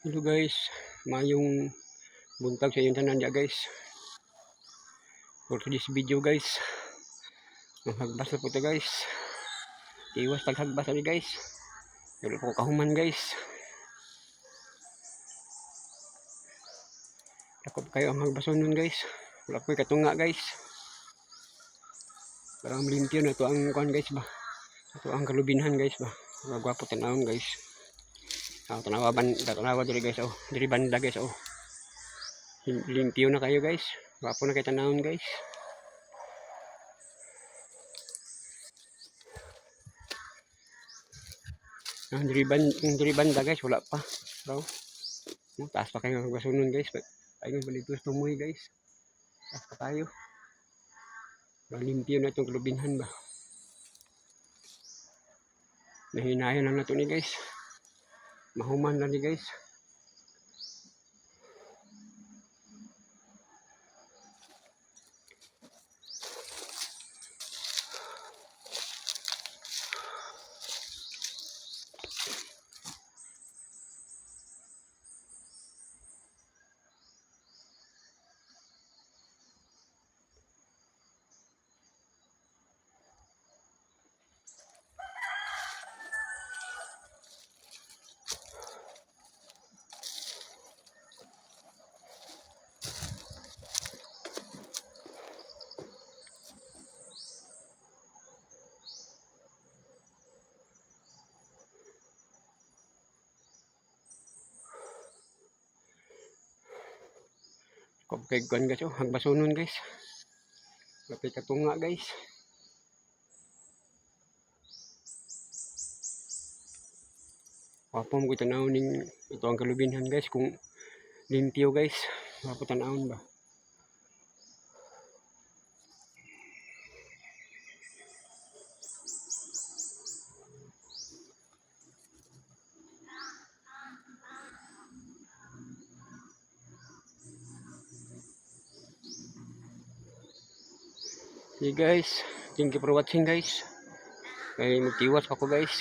Hello guys, mayong buntag sa inyong tanan guys. For this video guys, maghagbas na po ito guys. Iwas taghagbas na guys. Pero po kahuman guys. Takot kayo ang magbason nun guys. Wala po katunga guys. Parang limpyo na ito ang kuhan guys ba. Ito ang kalubinhan guys ba. Magwapo tanawon guys. Tanawa diri guys oh. Diri banda guys oh. Limpyo na kayo guys. Wapo na kayo tanawon guys. Diri banda guys wala pa. So, taas pa kayo magbasonon guys. Ayun balitos tumoy guys. Taas pa tayo. Limpyo na itong kalubinhan ba. Nahinayan lang na ito ni guys. Mahuman lang ni guys. Kay kuan guys oh, hagbasonon guys. Lapit katunga guys. Wapo mo ko tanawon ning ito ang kalubinhan guys kung limpyo guys. Wapo tanawon ba. Okay guys, thank you for watching guys. Kaya magtiwas ako guys.